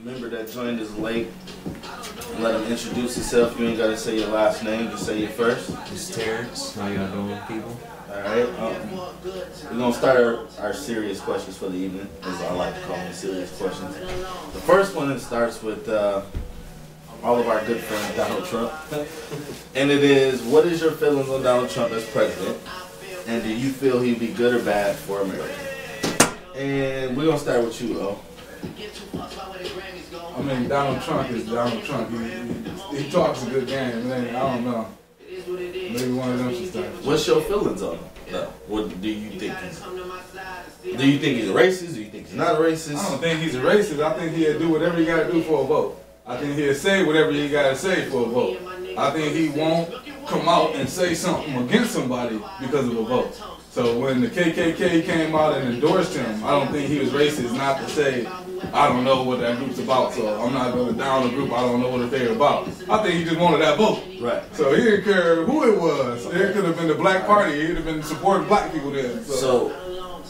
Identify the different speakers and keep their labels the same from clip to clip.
Speaker 1: member that joined us late. Let him introduce himself. You ain't got to say your last name. Just say it first.
Speaker 2: It's Terrence. How y'all doing, people?
Speaker 1: Alright. We're going to start our serious questions for the evening, as I like to call them serious questions. The first one starts with all of our good friend Donald Trump. And it is, what is your feelings on Donald Trump as president? And do you feel he'd be good or bad for America? And we're going to start with you, O.
Speaker 3: I mean, Donald Trump is Donald Trump. He talks a good game, man. I don't know. Maybe one of them should start.
Speaker 1: What's your feelings on him, though? What do you think he's... Do you think he's a racist? Do you think he's not a racist?
Speaker 3: I don't think he's a racist. I think he'll do whatever he got to do for a vote. I think he'll say whatever he got to say for a vote. I think he won't come out and say something against somebody because of a vote. So when the KKK came out and endorsed him, I don't think he was racist not to say, I don't know what that group's about, so I'm not going to down the group, I don't know what they're about. I think he just wanted that vote.
Speaker 1: Right.
Speaker 3: So he didn't care who it was. It could have been the black party. He would have been supporting black people then.
Speaker 1: So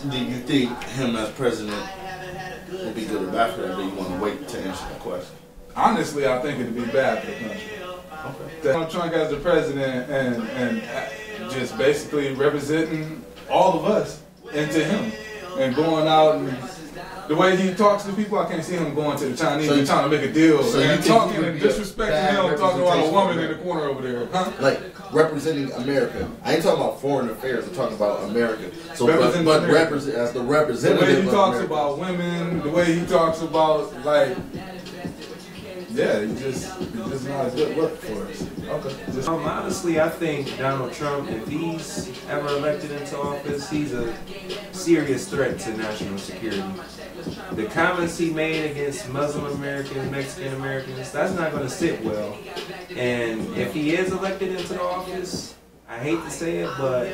Speaker 1: do you think him as president would be good or bad for that, or do you want to wait to answer that question?
Speaker 3: Honestly, I think it would be bad for the country.
Speaker 1: Okay.
Speaker 3: Donald Trump as the president and just basically representing all of us into him and going out and the way he talks to people, I can't see him going to the Chinese and trying to make a deal and talking and disrespecting him, talking about a woman in the corner over there. Huh?
Speaker 1: Like representing America. I ain't talking about foreign affairs. I'm talking about America. So,
Speaker 3: Representing
Speaker 1: but
Speaker 3: America.
Speaker 1: as the
Speaker 3: The
Speaker 1: representative,
Speaker 3: way he
Speaker 1: of
Speaker 3: talks
Speaker 1: America.
Speaker 3: about women, the way he talks about yeah, he's just not a good look for us. Okay.
Speaker 2: Honestly, I think Donald Trump, if he's ever elected into office, he's a serious threat to national security. The comments he made against Muslim Americans, Mexican Americans, that's not going to sit well. And if he is elected into the office, I hate to say it, but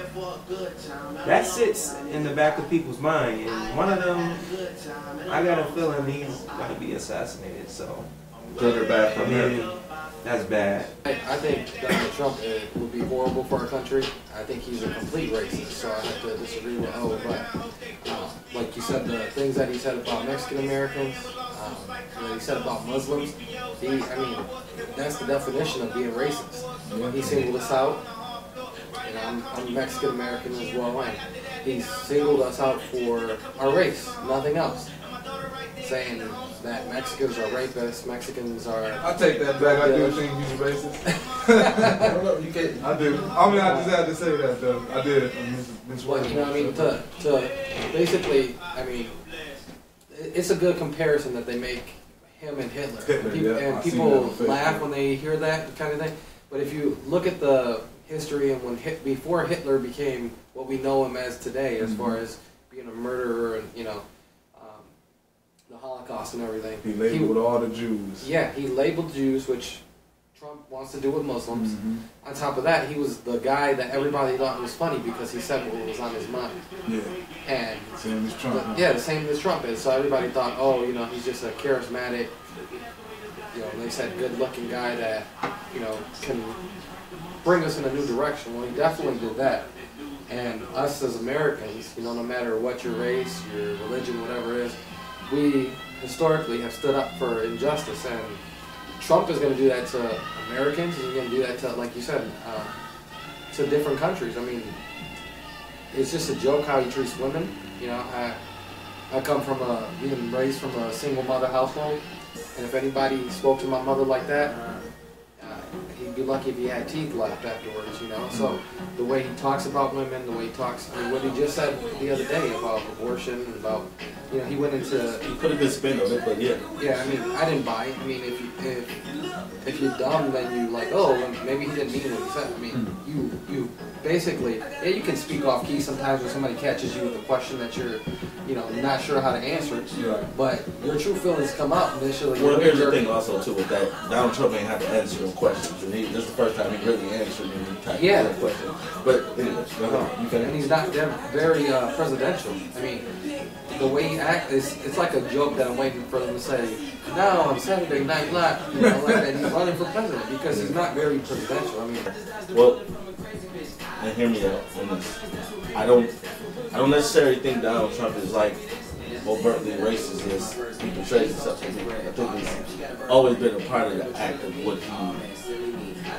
Speaker 2: that sits in the back of people's mind. And one of them, I got a feeling he's going to be assassinated, so...
Speaker 1: Good or bad for America?
Speaker 2: That's bad.
Speaker 4: I think Donald Trump would be horrible for our country. I think he's a complete racist, so I have to disagree with O. But like you said, the things that he said about Mexican Americans, what he said about Muslims, I mean, that's the definition of being racist. He singled us out. You know, I'm Mexican American as well, and he singled us out for our race, nothing else. Saying that Mexicans are rapists, Mexicans are...
Speaker 3: I take that back. I do think he's racist.
Speaker 1: I don't know. You can't.
Speaker 3: I do. I mean, I just had to say that, though. I did.
Speaker 4: Well, you know what I mean? To basically, I mean, it's a good comparison that they make him and Hitler. And people laugh when they hear that kind of thing. But if you look at the history and before Hitler became what we know him as today, as far as being a murderer and, you know, the Holocaust and everything.
Speaker 3: He labeled all the Jews.
Speaker 4: Yeah, he labeled Jews, which Trump wants to do with Muslims. On top of that, he was the guy that everybody thought was funny because he said what was on his mind.
Speaker 3: Yeah.
Speaker 4: And
Speaker 3: same as Trump.
Speaker 4: yeah, the same as Trump is. So everybody thought, oh, you know, he's just a charismatic, you know, they said good-looking guy that, you know, can bring us in a new direction. Well, he definitely did that. And us as Americans, you know, no matter what your race, your religion, whatever it is, we historically have stood up for injustice, and Trump is going to do that to Americans. He's going to do that to, like you said, to different countries. I mean, it's just a joke how he treats women. You know, I come from being raised from a single mother household, and if anybody spoke to my mother like that, he'd be lucky if he had teeth left afterwards, you know. So the way he talks about women, the way he talks, I mean, what he just said the other day about abortion, and about, you know, he went into...
Speaker 1: He put a good spin on it, but yeah.
Speaker 4: Yeah, I mean, I didn't buy it. I mean, if you're dumb, then you like, oh, maybe he didn't mean what he said. I mean, you basically, yeah, you can speak off key sometimes when somebody catches you with a question that you're, you know, not sure how to answer.
Speaker 3: Right.
Speaker 4: But your true feelings come out initially.
Speaker 1: Well, here's the thing also, too, with that. Donald Trump ain't have to answer no questions. And this is the first time he really answered any type of question. But anyway, you can.
Speaker 4: And he's not very presidential. I mean, the way he acts, it's like a joke that I'm waiting for them to say, now on Saturday Night Live, you know, like that, he's running for president, because he's not very presidential. I mean,
Speaker 1: well, and hear me out on this. I don't necessarily think Donald Trump is like overtly racist as he portrays himself to be. I think it's always been a part of the act of what he.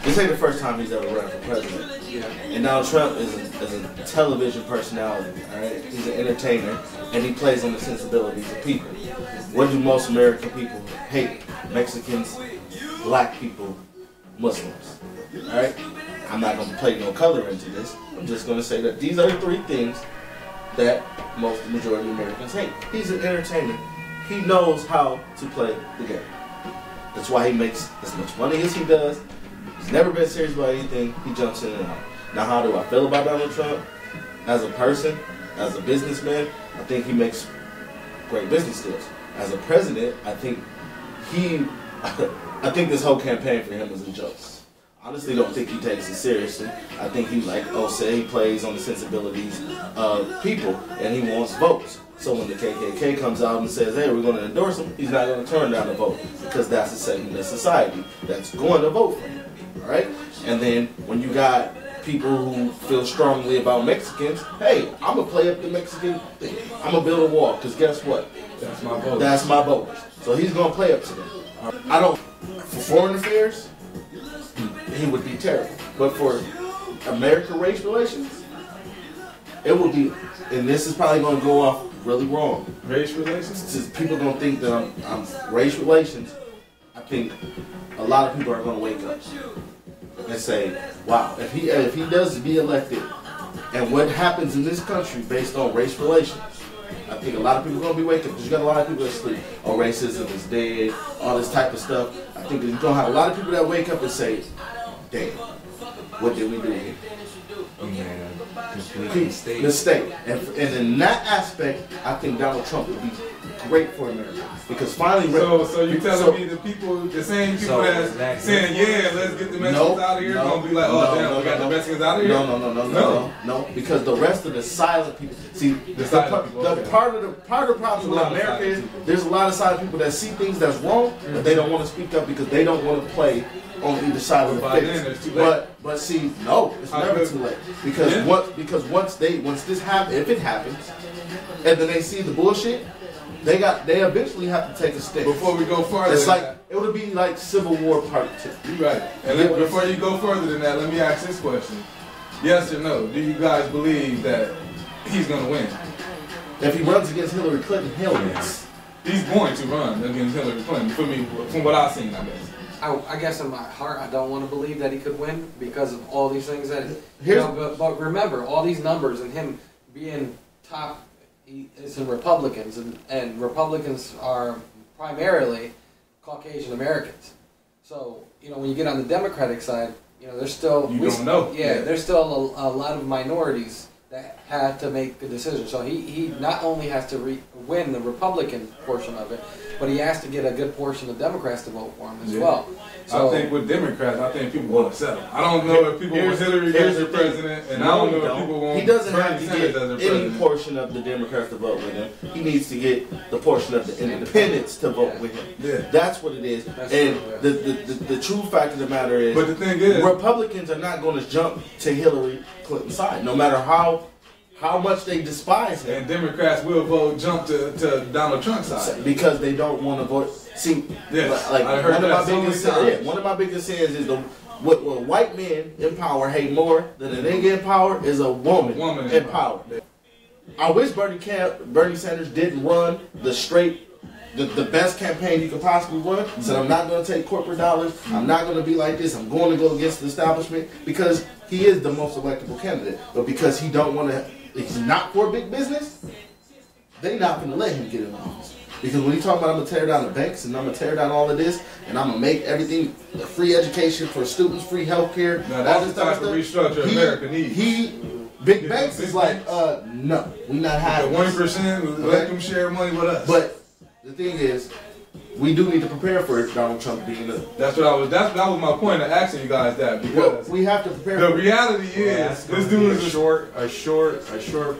Speaker 1: This ain't the first time he's ever run for president. And Donald Trump is a television personality, all right? He's an entertainer, and he plays on the sensibilities of people. What do most American people hate? Mexicans, black people, Muslims, all right? I'm not going to play no color into this. I'm just going to say that these are the three things that the majority of Americans hate. He's an entertainer. He knows how to play the game. That's why he makes as much money as he does. He's never been serious about anything. He jumps in and out. Now, how do I feel about Donald Trump? As a person, as a businessman, I think he makes great business deals. As a president, I think I think this whole campaign for him is a joke. Honestly, don't think he takes it seriously. I think he, like he plays on the sensibilities of people, and he wants votes. So when the KKK comes out and says, hey, we're going to endorse him, he's not going to turn down the vote, because that's a segment of society that's going to vote for him. All right? And then when you got people who feel strongly about Mexicans, hey, I'm going to play up the Mexican thing. I'm going to build a wall, because guess what?
Speaker 3: That's my voters.
Speaker 1: That's my voters. So he's going to play up to them. For foreign affairs, he would be terrible. But for American race relations, it would be, and this is probably going to go off really wrong.
Speaker 3: Race relations?
Speaker 1: Since people don't think that I'm race relations, I think a lot of people are going to wake up and say, wow, if he does be elected, and what happens in this country based on race relations, I think a lot of people are going to be waking up, because you got a lot of people that sleep. Oh, racism is dead, all this type of stuff. I think you're going to have a lot of people that wake up and say, damn, what did we do here? Mistake. And in that aspect, I think Donald Trump would be great for America. Because finally...
Speaker 3: So you're telling me the people, the same people that's saying, yeah, let's get the Mexicans out of here, going to be like, oh, damn, we got the Mexicans out of here?
Speaker 1: No, because the rest of the silent people... See, part of the problem with America is there's a lot of silent people that see things that's wrong, but they don't want to speak up because they don't want to play on either side of the fence. But see, no, it's never too late. Because once this happens, if it happens, and then they see the bullshit, they eventually have to take a step.
Speaker 3: Before we go further,
Speaker 1: it's like it would be like Civil War Part 2.
Speaker 3: You're right. And before you go further than that, let me ask this question: yes or no? Do you guys believe that he's going to win?
Speaker 1: If he runs against Hillary Clinton, he'll win.
Speaker 3: He's going to run against Hillary Clinton. For me, from what I've seen, I guess.
Speaker 4: I guess in my heart, I don't want to believe that he could win because of all these things that. But remember, all these numbers and him being top. It's in Republicans, and Republicans are primarily Caucasian Americans. So when you get on the Democratic side, there's still there's still a lot of minorities that had to make a decision. So he not only has to win the Republican portion of it, but he has to get a good portion of Democrats to vote for him as well. So,
Speaker 3: I think with Democrats, I think people want to settle. I don't know if people want Hillary as their president, and I don't know if people want.
Speaker 1: He doesn't have to get any portion of the Democrats to vote with him. He needs to get the portion of the independents to vote with him. Yeah. That's what it is. The true fact of the matter is,
Speaker 3: but the thing is,
Speaker 1: Republicans are not going to jump to Hillary Clinton's side, no matter how much they despise him.
Speaker 3: And Democrats will jump to Donald Trump's side
Speaker 1: because they don't want to vote. See, like one of my biggest sins is what white men in power hate more than a nigga in power is a woman in power. I wish Bernie Sanders didn't run the best campaign you could possibly run. Said I'm not going to take corporate dollars. I'm not going to be like this. I'm going to go against the establishment because he is the most electable candidate. But because he's not for big business, they're not going to let him get in office. Because when he talking about I'm going to tear down the banks and I'm going to tear down all of this and I'm going to make everything free education for students, free health care,
Speaker 3: all this type of restructure America needs.
Speaker 1: Big banks is like, no, we not having
Speaker 3: 1%, let them share money with us.
Speaker 1: But the thing is, we do need to prepare for Donald Trump being the.
Speaker 3: That was my point of asking you guys that, because
Speaker 1: we have to prepare.
Speaker 3: The reality is, this dude is
Speaker 2: a short term.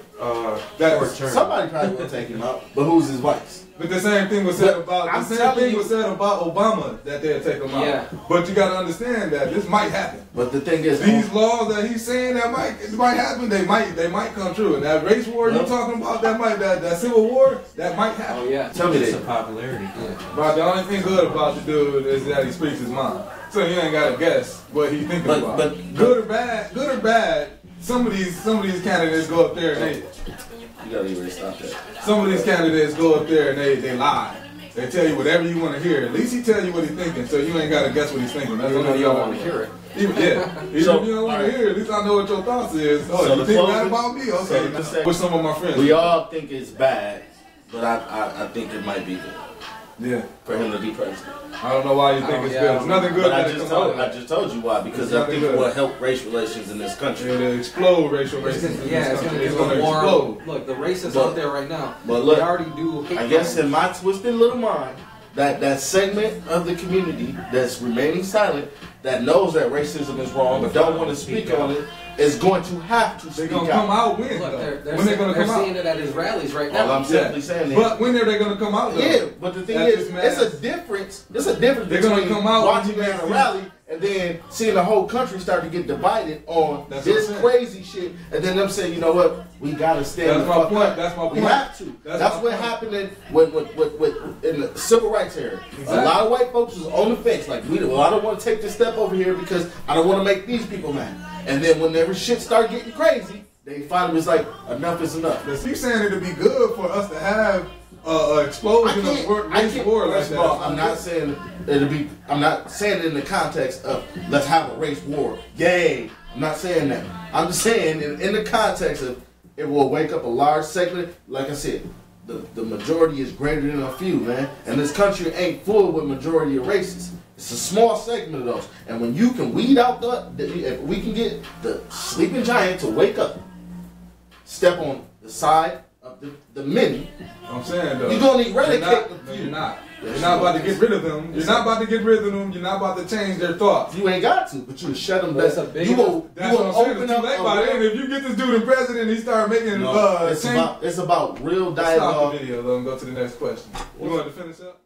Speaker 1: Somebody probably will take him out, but who's his wife?
Speaker 3: But the same thing was said about Obama that they'll take him out.
Speaker 4: Yeah.
Speaker 3: But you got to understand that this might happen.
Speaker 1: But the thing is,
Speaker 3: These laws that he's saying that might happen. They might come true. And that race war you're talking about, that civil war, that might happen.
Speaker 4: Oh yeah.
Speaker 1: tell me
Speaker 2: It's a
Speaker 1: that.
Speaker 2: popularity.
Speaker 3: But the only thing good about the dude is that he speaks his mind. So you ain't gotta guess what he's thinking about.
Speaker 1: But
Speaker 3: good or bad, some of these candidates go up there and they.
Speaker 1: You gotta even stop that.
Speaker 3: Some of these candidates go up there and they lie. They tell you whatever you want to hear. At least he tell you what he's thinking, so you ain't gotta guess what he's thinking. That's
Speaker 4: Even
Speaker 3: what
Speaker 4: though you don't want to hear it.
Speaker 3: Even if you don't want to hear it, at least I know what your thoughts is. Oh,
Speaker 1: So
Speaker 3: you
Speaker 1: the
Speaker 3: think
Speaker 1: closing-
Speaker 3: that about me?
Speaker 1: so
Speaker 3: Okay.
Speaker 1: to say-
Speaker 3: With some of my friends.
Speaker 1: We all think it's bad, but I think it might be good
Speaker 3: Yeah.
Speaker 1: for him to be president.
Speaker 3: I don't know why you think it's good. There's nothing good
Speaker 1: But I
Speaker 3: that
Speaker 1: just
Speaker 3: come out
Speaker 1: told
Speaker 3: of
Speaker 1: I
Speaker 3: that.
Speaker 1: just told you why, because
Speaker 3: It's
Speaker 1: I
Speaker 3: nothing
Speaker 1: think it
Speaker 3: good.
Speaker 1: will help race relations in this country.
Speaker 3: It'll explode racial racism.
Speaker 4: Yeah, it's gonna
Speaker 3: explode.
Speaker 4: more. Look, the racists
Speaker 1: But-
Speaker 4: out there right now.
Speaker 1: but look,
Speaker 4: they already do. Hate
Speaker 1: I guess
Speaker 4: crimes.
Speaker 1: in my twisted little mind, that segment of the community that's remaining silent, that knows that racism is wrong but don't want to speak on it, is going to have to
Speaker 3: They're
Speaker 1: speak
Speaker 3: gonna come
Speaker 1: out.
Speaker 3: out when?
Speaker 4: Look,
Speaker 3: though?
Speaker 4: they're
Speaker 3: When they're gonna come
Speaker 4: seeing
Speaker 3: out?
Speaker 4: it at his rallies right
Speaker 1: All
Speaker 4: now.
Speaker 1: I'm simply saying is,
Speaker 3: But when are they gonna come out though?
Speaker 1: yeah, but the thing
Speaker 3: That's
Speaker 1: is,
Speaker 3: just mad.
Speaker 1: it's a difference. It's a difference
Speaker 3: They're gonna
Speaker 1: between
Speaker 3: come out
Speaker 1: watching
Speaker 3: when
Speaker 1: me
Speaker 3: you
Speaker 1: at a
Speaker 3: see-
Speaker 1: rally and then seeing the whole country start to get divided on
Speaker 3: That's
Speaker 1: this
Speaker 3: what I'm saying.
Speaker 1: crazy shit, and then them saying, you know what, we gotta stand
Speaker 3: That's
Speaker 1: the
Speaker 3: my
Speaker 1: fuck
Speaker 3: point.
Speaker 1: up.
Speaker 3: That's my
Speaker 1: We
Speaker 3: point.
Speaker 1: have to.
Speaker 3: That's
Speaker 1: That's
Speaker 3: my
Speaker 1: what
Speaker 3: point.
Speaker 1: happened in the civil rights era.
Speaker 3: Exactly.
Speaker 1: A lot of white folks was on the fence, like, well, I don't want to take this step over here because I don't want to make these people mad. And then whenever shit started getting crazy, they finally was like, enough is enough.
Speaker 3: You saying it'd be good for us to have explosion of race war like
Speaker 1: First of all,
Speaker 3: that?
Speaker 1: I'm not saying I'm not saying it in the context of let's have a race war. Yay! I'm not saying that. I'm just saying in the context of it will wake up a large segment. Like I said, the majority is greater than a few, man. And this country ain't full with majority of races. It's a small segment of those. And when you can weed out if we can get the sleeping giant to wake up, step on the side of the many,
Speaker 3: I'm saying though,
Speaker 1: you're gonna eradicate the few.
Speaker 3: You're not.
Speaker 1: Yes,
Speaker 3: You're not
Speaker 1: you
Speaker 3: about
Speaker 1: are.
Speaker 3: to get rid of them. You're not about to get rid of them. You're not about to change their thoughts.
Speaker 1: You ain't got to, but you shut them
Speaker 4: But it's
Speaker 1: down.
Speaker 4: a big
Speaker 1: You will
Speaker 3: That's what I'm saying.
Speaker 1: open
Speaker 3: It's too
Speaker 1: up
Speaker 3: late
Speaker 1: a
Speaker 3: by then.
Speaker 1: real-
Speaker 3: If you get this dude in president, he start making
Speaker 1: No,
Speaker 3: change.
Speaker 1: it's about real
Speaker 3: Let's stop
Speaker 1: dialogue.
Speaker 3: the video though and go to the next question. You wanted to finish up?